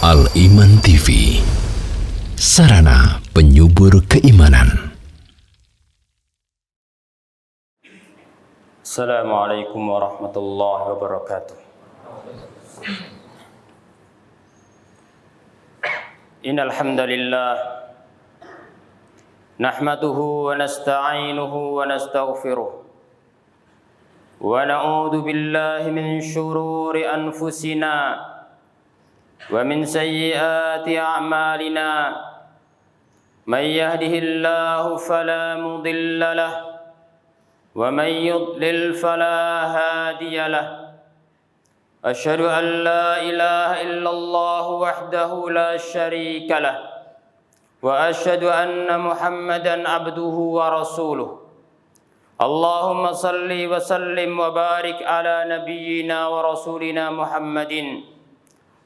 Al-Iman TV, sarana penyubur keimanan. Assalamualaikum warahmatullahi wabarakatuh. Innal hamdalillah nahmaduhu wa nasta'inuhu wa nastaghfiruh wa na'udzu billahi min shururi anfusina wa min sayyiati a'malina. Man yahdihillahu fala mudilla lahu wa man yudlil fala hadiya lahu. Asyhadu an la ilaha illallah wahdahu la syarika lah wa asyhadu anna Muhammadan abduhu wa rasuluh. Allahumma salli wa sallim wa barik ala nabiyyina wa rasulina Muhammadin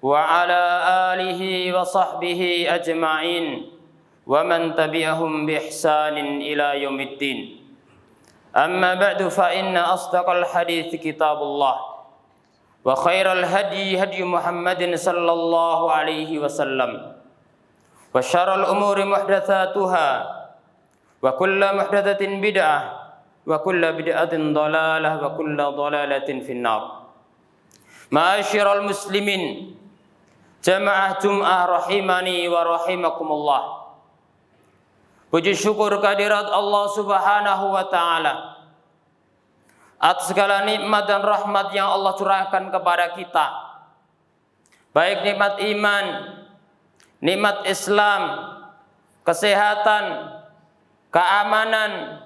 wa ala alihi wa sahbihi ajma'in wa man tabi'ahum bi ihsanin ila yaumiddin. Amma ba'du, fa inna asdaqal hadits kitabullah wa khairal hadi hadi Muhammadin sallallahu alaihi wasallam wa syarrul umuri muhdatsatuha wa kullu muhdatsatin bid'ah wa kullu bid'atin dhalalah wa kullu dhalalatin finnar. Ma'asyiral muslimin, jamaah Jum'ah rahimani wa rahimakumullah. Puji syukur kehadirat Allah Subhanahu wa taala atas segala nikmat dan rahmat yang Allah curahkan kepada kita, baik nikmat iman, nikmat Islam, kesehatan, keamanan,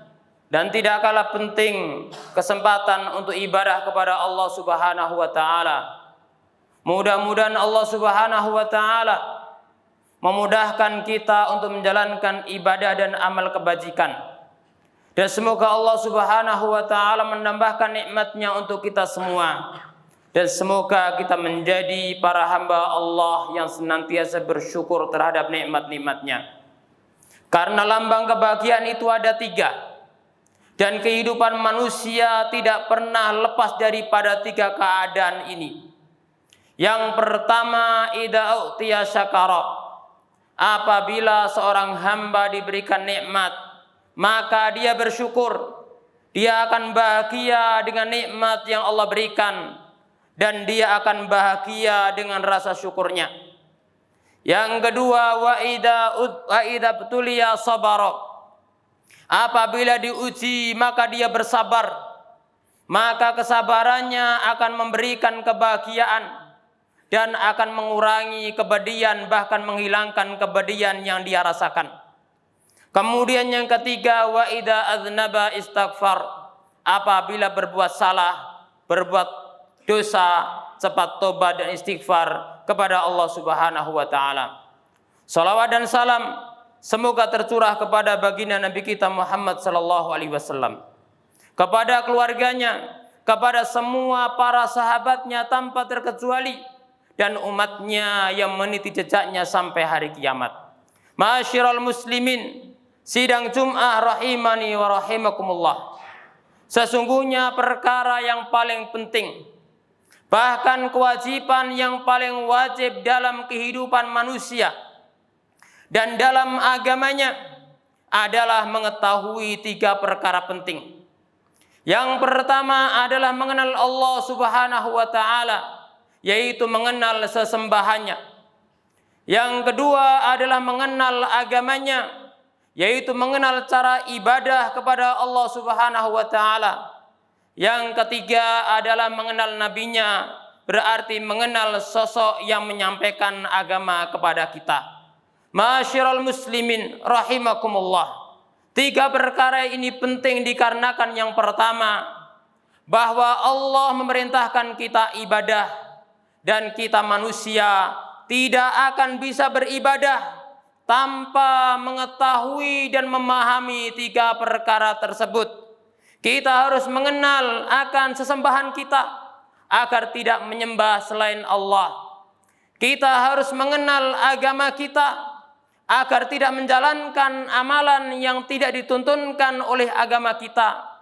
dan tidak kalah penting kesempatan untuk ibadah kepada Allah Subhanahu wa taala. Mudah-mudahan Allah Subhanahu wa taala memudahkan kita untuk menjalankan ibadah dan amal kebajikan. Dan semoga Allah Subhanahu wa taala menambahkan nikmat-Nya untuk kita semua. Dan semoga kita menjadi para hamba Allah yang senantiasa bersyukur terhadap nikmat-nikmat-Nya. Karena lambang kebahagiaan itu ada 3. Dan kehidupan manusia tidak pernah lepas daripada 3 keadaan ini. Yang pertama, idza utiya syakara. Apabila seorang hamba diberikan nikmat, maka dia bersyukur. Dia akan bahagia dengan nikmat yang Allah berikan, dan dia akan bahagia dengan rasa syukurnya. Yang kedua, wa idza btuliya sabara. Apabila diuji, maka dia bersabar. Maka kesabarannya akan memberikan kebahagiaan dan akan mengurangi kebedian, bahkan menghilangkan kebedian yang dia rasakan. Kemudian yang ketiga, wa idza aznaba istaghfar. Apabila berbuat salah, berbuat dosa, cepat tobat dan istighfar kepada Allah Subhanahu wa taala. Salawat dan salam semoga tercurah kepada baginda Nabi kita Muhammad sallallahu alaihi wasallam, kepada keluarganya, kepada semua para sahabatnya tanpa terkecuali, dan umatnya yang meniti jejaknya sampai hari kiamat. Ma'asyiral muslimin, sidang Jum'ah rahimani wa rahimakumullah. Sesungguhnya perkara yang paling penting, bahkan kewajiban yang paling wajib dalam kehidupan manusia dan dalam agamanya adalah mengetahui 3 perkara penting. Yang pertama adalah mengenal Allah Subhanahu wa taala, yaitu mengenal sesembahannya. Yang kedua adalah mengenal agamanya, yaitu mengenal cara ibadah kepada Allah Subhanahu wa taala. Yang ketiga adalah mengenal nabinya, berarti mengenal sosok yang menyampaikan agama kepada kita. Ma'asyiral muslimin rahimakumullah. 3 perkara ini penting dikarenakan yang pertama, bahwa Allah memerintahkan kita ibadah, dan kita manusia tidak akan bisa beribadah tanpa mengetahui dan memahami 3 perkara tersebut. Kita harus mengenal akan sesembahan kita agar tidak menyembah selain Allah. Kita harus mengenal agama kita agar tidak menjalankan amalan yang tidak dituntunkan oleh agama kita,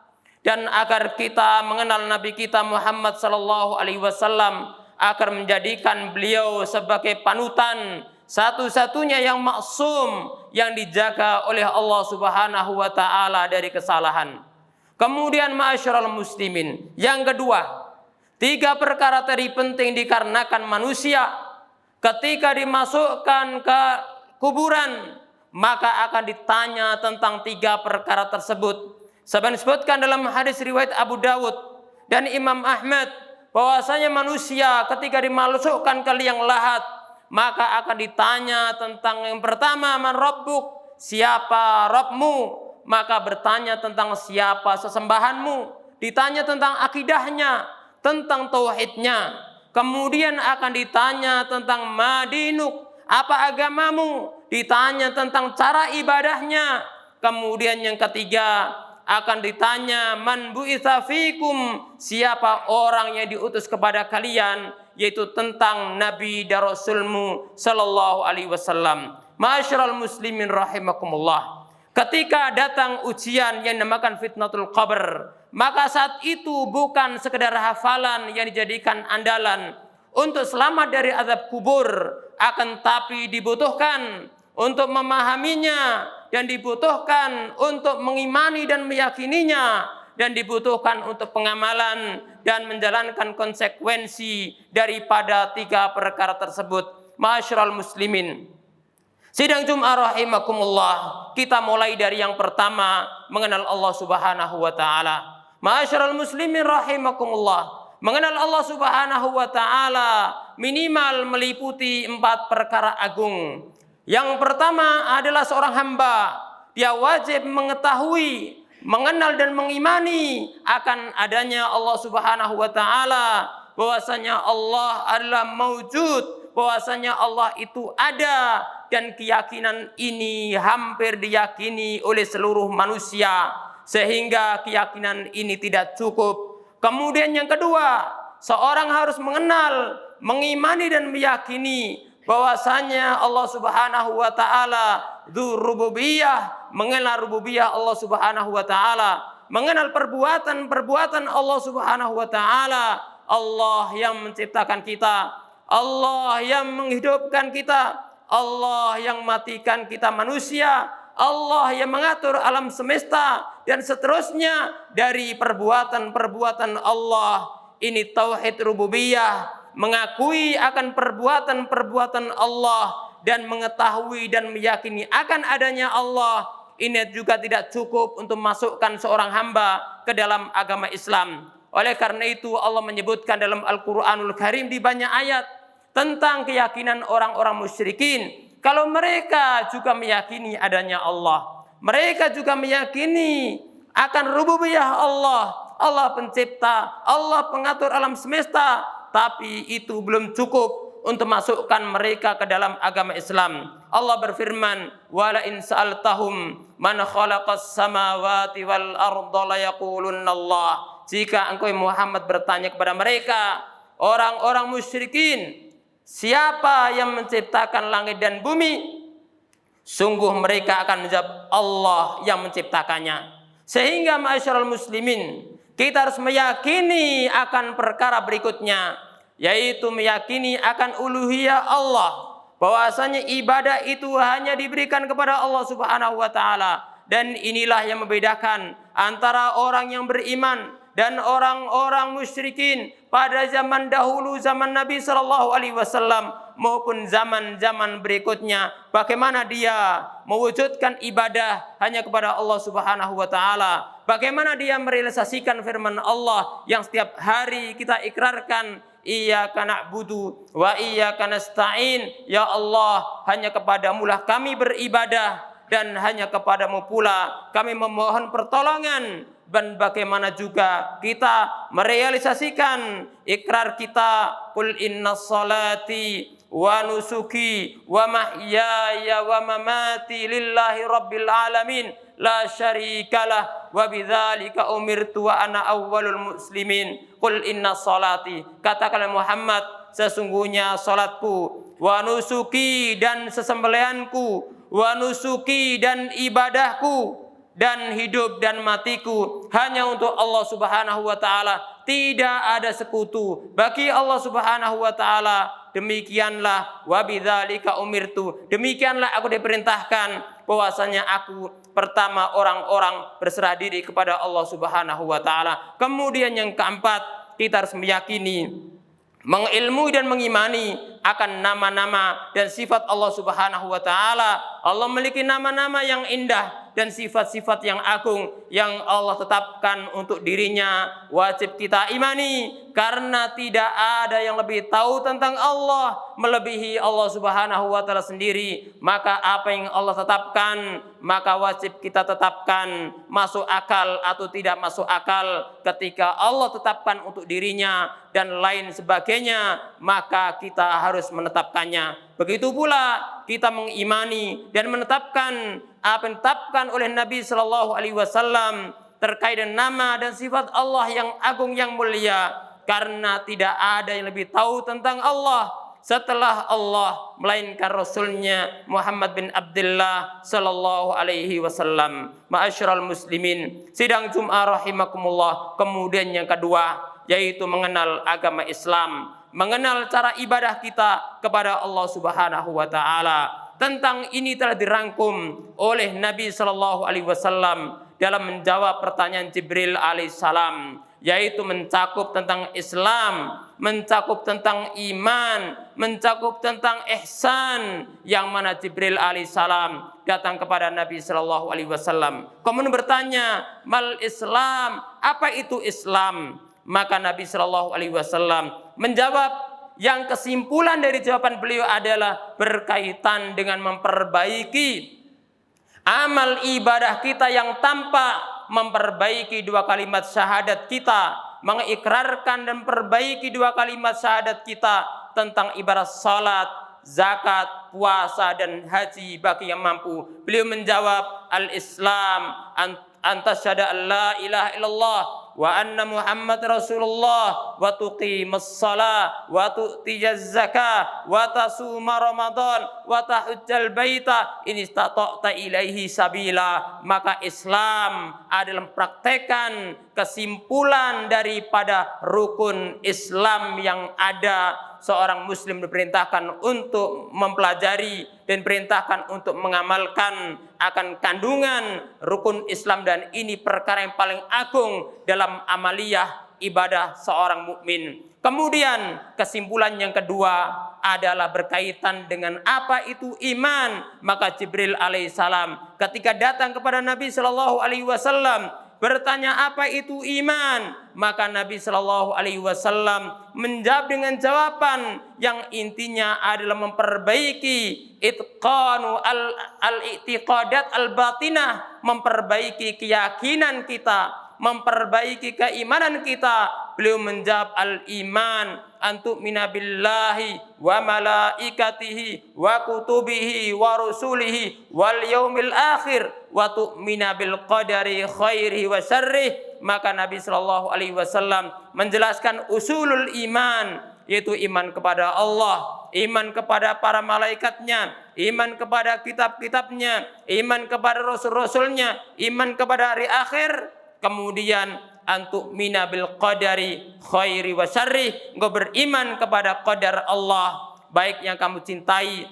dan agar kita mengenal Nabi kita Muhammad sallallahu alaihi wasallam akan menjadikan beliau sebagai panutan satu-satunya yang maksum, yang dijaga oleh Allah Subhanahu wa taala dari kesalahan. Kemudian ma'asyiral muslimin, yang kedua, 3 perkara tadi penting dikarenakan manusia ketika dimasukkan ke kuburan maka akan ditanya tentang 3 perkara tersebut. Sebagaimana disebutkan dalam hadis riwayat Abu Dawud dan Imam Ahmad bahwasanya manusia ketika dimasukkan ke liang lahat maka akan ditanya tentang yang pertama, man rabbuk, siapa Rabbmu, maka bertanya tentang siapa sesembahanmu, ditanya tentang akidahnya, tentang tauhidnya. Kemudian akan ditanya tentang madinuk, apa agamamu, ditanya tentang cara ibadahnya. Kemudian yang ketiga akan ditanya man bu'itsa fikum, siapa orang yang diutus kepada kalian, yaitu tentang nabi dan rasulmu sallallahu alaihi wasallam. Ma'asyiral muslimin rahimakumullah, ketika datang ujian yang dinamakan fitnatul qabr, maka saat itu bukan sekedar hafalan yang dijadikan andalan untuk selamat dari azab kubur, akan tapi dibutuhkan untuk memahaminya dan dibutuhkan untuk mengimani dan meyakininya, dan dibutuhkan untuk pengamalan dan menjalankan konsekuensi daripada 3 perkara tersebut. Ma'asyiral muslimin, sidang Jumat rahimakumullah, kita mulai dari yang pertama, mengenal Allah Subhanahu wa taala. Ma'asyiral muslimin rahimakumullah, mengenal Allah Subhanahu wa taala minimal meliputi 4 perkara agung. Yang pertama adalah seorang hamba, dia wajib mengetahui, mengenal dan mengimani akan adanya Allah Subhanahu wa taala, bahwasanya Allah adalah maujud, bahwasanya Allah itu ada, dan keyakinan ini hampir diyakini oleh seluruh manusia, sehingga keyakinan ini tidak cukup. Kemudian yang kedua, seorang harus mengenal, mengimani dan meyakini bahwasanya Allah Subhanahu wa taala dzur rububiyah, mengenal rububiyah Allah Subhanahu wa taala, mengenal perbuatan-perbuatan Allah Subhanahu wa taala. Allah yang menciptakan kita, Allah yang menghidupkan kita, Allah yang matikan kita manusia, Allah yang mengatur alam semesta dan seterusnya dari perbuatan-perbuatan Allah. Ini tauhid rububiyah, mengakui akan perbuatan-perbuatan Allah dan mengetahui dan meyakini akan adanya Allah. Ini juga tidak cukup untuk masukkan seorang hamba ke dalam agama Islam. Oleh karena itu Allah menyebutkan dalam Al-Quranul Karim di banyak ayat tentang keyakinan orang-orang musyrikin. Kalau mereka juga meyakini adanya Allah, mereka juga meyakini akan rububiyah Allah, Allah pencipta, Allah pengatur alam semesta, tapi itu belum cukup untuk masukkan mereka ke dalam agama Islam. Allah berfirman, "Wala in sa'altahum man khalaqas samawati wal arda la yaqulunna Allah." Jika engkau Muhammad bertanya kepada mereka, orang-orang musyrikin, siapa yang menciptakan langit dan bumi? Sungguh mereka akan menjawab, Allah yang menciptakannya. Sehingga ma'asyiral muslimin, kita harus meyakini akan perkara berikutnya, yaitu meyakini akan uluhiyah Allah, bahwasanya ibadah itu hanya diberikan kepada Allah Subhanahu wa taala. Dan inilah yang membedakan antara orang yang beriman dan orang-orang musyrikin pada zaman dahulu, zaman Nabi sallallahu alaihi wasallam maupun zaman-zaman berikutnya. Bagaimana dia mewujudkan ibadah hanya kepada Allah Subhanahu wa taala? Bagaimana dia merealisasikan firman Allah yang setiap hari kita ikrarkan, iyyaka na'budu wa iyyaka nasta'in. Ya Allah, hanya kepadamulah kami beribadah dan hanya kepadamu pula kami memohon pertolongan. Dan bagaimana juga kita merealisasikan ikrar kita, qul inna salati wa nusuki wa mahyaya wa mamati lillahi rabbil alamin la syarikalah wa bidzalika umirtu wa ana awwalul muslimin. Qul inna salati, katakanlah Muhammad, sesungguhnya salatku, wa nusuki dan sesembelihanku, wa nusuki dan ibadahku, dan hidup dan matiku hanya untuk Allah Subhanahu wa taala. tidak ada sekutu bagi Allah Subhanahu wa taala. Demikianlah wa bidzalika umirtu, demikianlah aku diperintahkan, bahwasanya aku pertama orang-orang berserah diri kepada Allah Subhanahu wa taala. Kemudian yang keempat, kita harus meyakini, mengilmui dan mengimani akan nama-nama dan sifat Allah Subhanahu wa taala. Allah memiliki nama-nama yang indah dan sifat-sifat yang agung yang Allah tetapkan untuk dirinya, wajib kita imani, karena tidak ada yang lebih tahu tentang Allah melebihi Allah Subhanahu wa taala sendiri. Maka apa yang Allah tetapkan, maka wajib kita tetapkan, masuk akal atau tidak masuk akal ketika Allah tetapkan untuk dirinya dan lain sebagainya, maka kita harus menetapkannya. Begitu pula kita mengimani dan menetapkan apa yang ditetapkan oleh Nabi Shallallahu Alaihi Wasallam terkait dengan nama dan sifat Allah yang agung yang mulia, karena tidak ada yang lebih tahu tentang Allah setelah Allah melainkan Rasulnya Muhammad bin Abdullah Sallallahu Alaihi Wasallam. Ma'asyiral muslimin, sidang Jum'ah rahimakumullah. Kemudian yang kedua, yaitu mengenal agama Islam, mengenal cara ibadah kita kepada Allah Subhanahu wa taala. Tentang ini telah dirangkum oleh Nabi Shallallahu Alaihi Wasallam dalam menjawab pertanyaan Jibril alaihissalam, yaitu mencakup tentang Islam, mencakup tentang iman, mencakup tentang ihsan, yang mana Jibril alaihissalam datang kepada Nabi Shallallahu Alaihi Wasallam kemudian bertanya, mal Islam, apa itu Islam? Maka Nabi Shallallahu Alaihi Wasallam menjawab, yang kesimpulan dari jawaban beliau adalah berkaitan dengan memperbaiki amal ibadah kita yang tanpa memperbaiki dua kalimat syahadat kita, mengikrarkan dan perbaiki dua kalimat syahadat kita tentang ibadah salat, zakat, puasa dan haji bagi yang mampu. Beliau menjawab, al-Islam antasyhadu an la ilaha illallah wa anna Muhammad Rasulullah wa tuqimus shalah wa tu'tiyaz zakah wa tasuma Ramadan wa tahujjal baita in istata'ta ilaihi sabila. Maka Islam adalah mempraktekkan kesimpulan daripada rukun Islam yang ada. Seorang muslim diperintahkan untuk mempelajari dan diperintahkan untuk mengamalkan akan kandungan rukun Islam, dan ini perkara yang paling agung dalam amaliyah ibadah seorang mukmin. Kemudian kesimpulan yang kedua adalah berkaitan dengan apa itu iman. Maka Jibril alaihissalam ketika datang kepada Nabi Shallallahu Alaihi Wasallam bertanya apa itu iman, maka Nabi Shallallahu Alaihi Wasallam menjawab dengan jawaban yang intinya adalah memperbaiki itqanu al-i'tiqadat al-batinah, memperbaiki keyakinan kita, memperbaiki keimanan kita. Beliau menjawab, al-iman antu'mina billahi wa malaikatihi wa kutubihi wa rusulihi wal yaumil akhir wa tu'mina bil qadari khairihi wa syarrih. Maka Nabi Shallallahu Alaihi Wasallam menjelaskan usulul iman, yaitu iman kepada Allah, iman kepada para malaikatnya, iman kepada kitab-kitabnya, iman kepada rasul-rasulnya, iman kepada hari akhir. Kemudian antu'mina bil qadari khairi wa syarrih, engkau beriman kepada qadar Allah, baik yang kamu cintai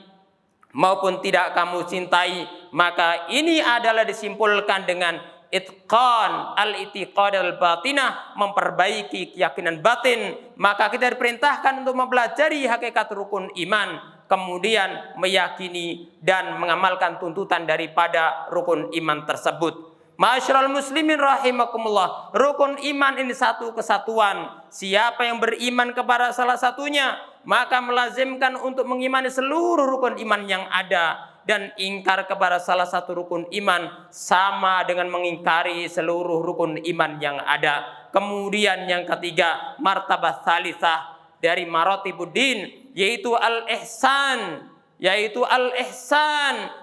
maupun tidak kamu cintai. Maka ini adalah disimpulkan dengan itqan al-i'tiqad al-batinah, memperbaiki keyakinan batin. Maka kita diperintahkan untuk mempelajari hakikat rukun iman, kemudian meyakini dan mengamalkan tuntutan daripada rukun iman tersebut. Ma'asyiral muslimin rahimakumullah, rukun iman ini satu kesatuan. Siapa yang beriman kepada salah satunya, maka melazimkan untuk mengimani seluruh rukun iman yang ada. Dan ingkar kepada salah satu rukun iman sama dengan mengingkari seluruh rukun iman yang ada. Kemudian yang ketiga, martabah salisah dari maratibuddin, yaitu al-ihsan.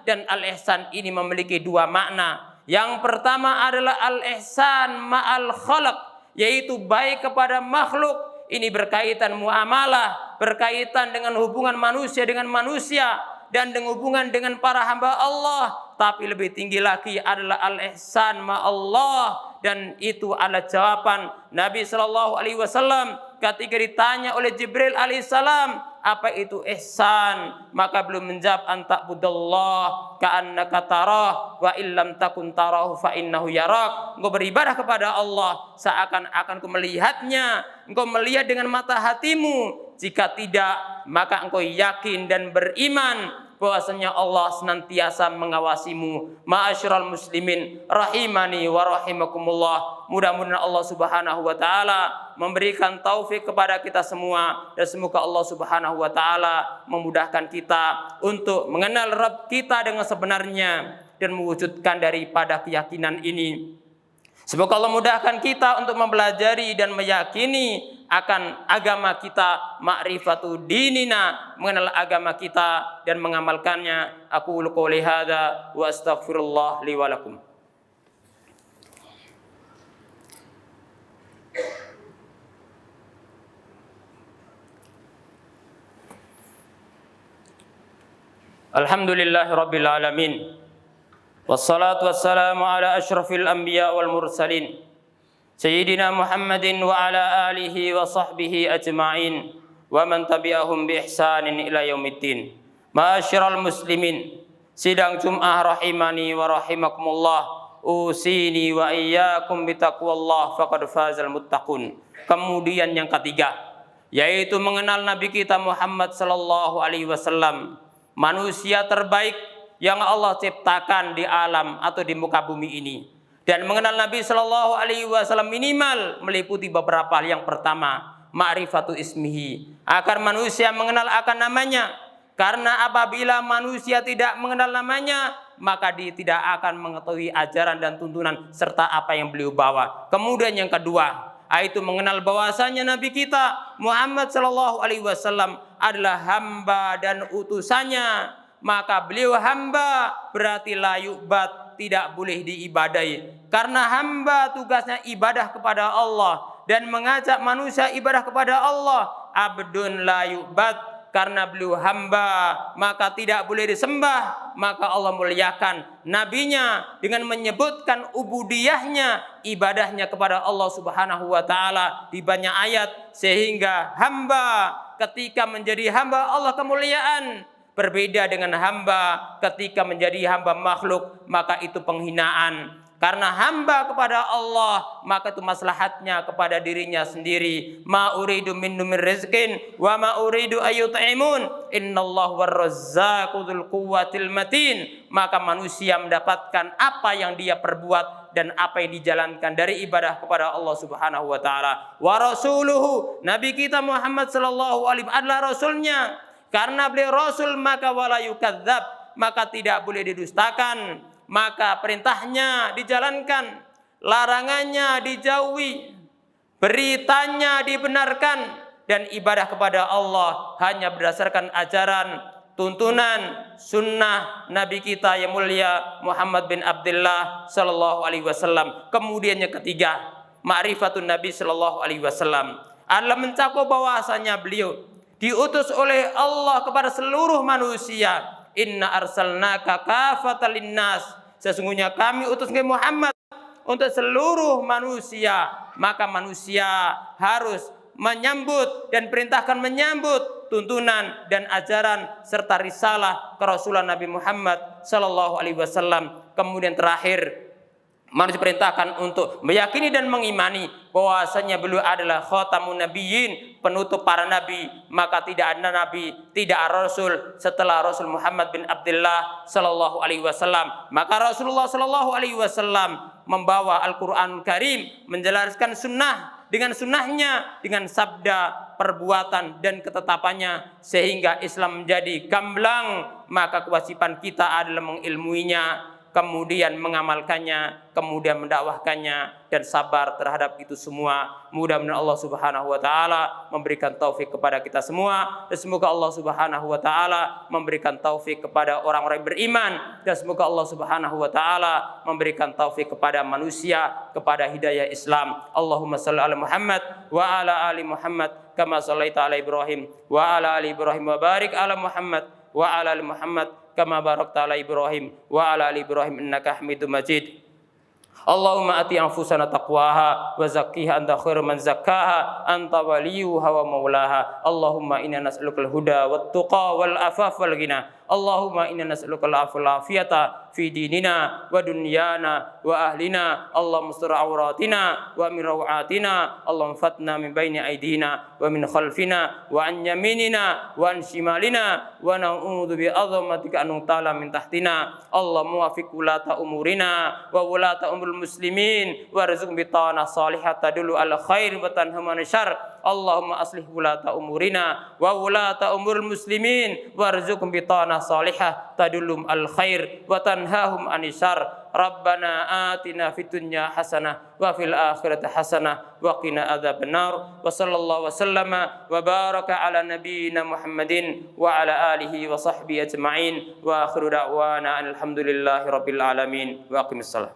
Dan al-ihsan ini memiliki dua makna. Yang pertama adalah al-ihsan ma'al khalaq, yaitu baik kepada makhluk. Ini berkaitan muamalah, berkaitan dengan hubungan manusia dengan manusia, dan dengan hubungan dengan para hamba Allah. Tapi lebih tinggi lagi adalah al-ihsan ma'allah, dan itu adalah jawaban Nabi Shallallahu Alaihi Wasallam ketika ditanya oleh Jibril alaihissalam apa itu ihsan, maka beliau menjawab anta'budallah ka'annaka tarah wa illam takun tarahu fa innahu yarak. Engkau beribadah kepada Allah seakan-akan engkau melihatnya, engkau melihat dengan mata hatimu. Jika tidak, maka engkau yakin dan beriman bahwasanya Allah senantiasa mengawasimu. Ma'asyiral muslimin rahimani wa rahimakumullah. Mudah-mudahan Allah Subhanahu wa taala memberikan taufik kepada kita semua, dan semoga Allah Subhanahu wa taala memudahkan kita untuk mengenal Rabb kita dengan sebenarnya dan mewujudkan daripada keyakinan ini. Semoga Allah mudahkan kita untuk mempelajari dan meyakini akan agama kita, ma'rifatu dinina, mengenal agama kita dan mengamalkannya. Aku qouli hadza wa astaghfirullah li wa lakum. Alhamdulillahi rabbil alamin. Wassalatu wassalamu ala asyrafil anbiya wal mursalin Sayyidina Muhammadin wa ala alihi wa sahbihi ajma'in wa man tabi'ahum bi ihsanin ila yaumiddin. Ma'asyiral muslimin, sidang Jum'ah rahimani wa rahimakumullah, usini wa iyyakum bitaqwallah faqad fazal muttaqun. Kemudian yang ketiga, yaitu mengenal Nabi kita Muhammad sallallahu alaihi wasallam, manusia terbaik yang Allah ciptakan di alam atau di muka bumi ini. Dan mengenal Nabi Shallallahu Alaihi Wasallam minimal meliputi beberapa hal. Yang pertama, ma'rifatu ismihi, agar manusia mengenal akan namanya. Karena apabila manusia tidak mengenal namanya, maka dia tidak akan mengetahui ajaran dan tuntunan serta apa yang beliau bawa. Kemudian yang kedua, yaitu mengenal bahwasanya Nabi kita Muhammad Shallallahu Alaihi Wasallam adalah hamba dan utusannya. Maka beliau hamba berarti la yu'bad, tidak boleh diibadai. Karena hamba tugasnya ibadah kepada Allah dan mengajak manusia ibadah kepada Allah. Abdun la yu'bad, karena beliau hamba maka tidak boleh disembah. Maka Allah muliakan nabinya dengan menyebutkan ubudiyahnya, ibadahnya kepada Allah Subhanahu wa taala di banyak ayat, sehingga hamba ketika menjadi hamba Allah kemuliaan. Berbeda dengan hamba ketika menjadi hamba makhluk, maka itu penghinaan. Karena hamba kepada Allah, maka itu maslahatnya kepada dirinya sendiri. Ma uridu minhum min rizqin wa ma uridu ayyut'imun. Innallaha war-razzaqu dzul quwwatil matin. Maka manusia mendapatkan apa yang dia perbuat dan apa yang dijalankan dari ibadah kepada Allah Subhanahu wa taala. Wa rasuluhu, Nabi kita Muhammad sallallahu alaihi wasallam adalah rasulnya. Karena beliau rasul maka wala yukadzab, maka tidak boleh didustakan. Maka perintahnya dijalankan, larangannya dijauhi, beritanya dibenarkan, dan ibadah kepada Allah hanya berdasarkan ajaran, tuntunan, sunnah Nabi kita yang mulia Muhammad bin Abdullah sallallahu alaihi wasallam. Kemudian yang ketiga, ma'rifatun Nabi sallallahu alaihi wasallam adalah mencakup bahwasanya beliau diutus oleh Allah kepada seluruh manusia. Inna arsalnaka kafatan linnas, sesungguhnya kami utus Muhammad untuk seluruh manusia. Maka manusia harus menyambut dan perintahkan menyambut tuntunan dan ajaran serta risalah kerasulan Nabi Muhammad sallallahu alaihi wasallam. Kemudian terakhir, manusia diperintahkan untuk meyakini dan mengimani bahwasanya beliau adalah khatamun nabiyyin, penutup para nabi. Maka tidak ada nabi, tidak ada rasul setelah Rasul Muhammad bin Abdullah sallallahu alaihi wasallam. Maka Rasulullah sallallahu alaihi wasallam membawa Al-Qur'anul Karim, menjelaskan sunnah dengan sunnahnya, dengan sabda, perbuatan dan ketetapannya, sehingga Islam menjadi gamblang. Maka kewajiban kita adalah mengilmuinya, kemudian mengamalkannya, kemudian mendakwahkannya, dan sabar terhadap itu semua. Mudah-mudahan Allah Subhanahu wa taala memberikan taufik kepada kita semua, dan semoga Allah Subhanahu wa taala memberikan taufik kepada orang-orang beriman, dan semoga Allah Subhanahu wa taala memberikan taufik kepada manusia kepada hidayah Islam. Allahumma shalli ala Muhammad wa ala ali Muhammad kama shallaita ala Ibrahim wa ala ali Ibrahim wa barik ala Muhammad wa ala ali Muhammad kama barakta ala Ibrahim wa ala ali Ibrahim innaka Hamidum Majid. Allahumma ati anfusana taqwaha wa zakkiha anta khairu man zakkaha anta waliyuha wa maulaha. Allahumma inna nas'alukal huda wat tuqa wal afaf wal ghina. Allahumma inna nas'alukal afiyata fi dinina wa dunyana wa ahlina. Allahumma astur awratina wa min rawatina. Allahumma fatna min baini aidina wa min khalfina wa an yaminina wa an shimalina wa na'udzu bi azamatika an nughtala min tahtina. Allahumma wafiq ulata umurina wa ulata umuril muslimin warzuq bitana salihata dulu al khair wa tanhaman syarr. Allahumma aslih ulata umurina wa ulata umuril muslimin warzuq bitana salihah tadulum al khair wa tanhahum anisar. Rabbana atina fid dunya hasanah wa fil akhirati hasanah wa qina adzabannar. Wa sallallahu wa sallama wa baraka ala nabiyyina Muhammadin wa ala alihi wa sahbihi ajma'in. Wa akhiru da'wana alhamdulillahi rabbil alamin. Wa aqimis salat.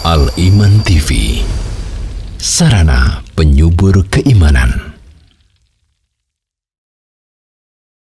Al Iman TV, sarana penyubur keimanan.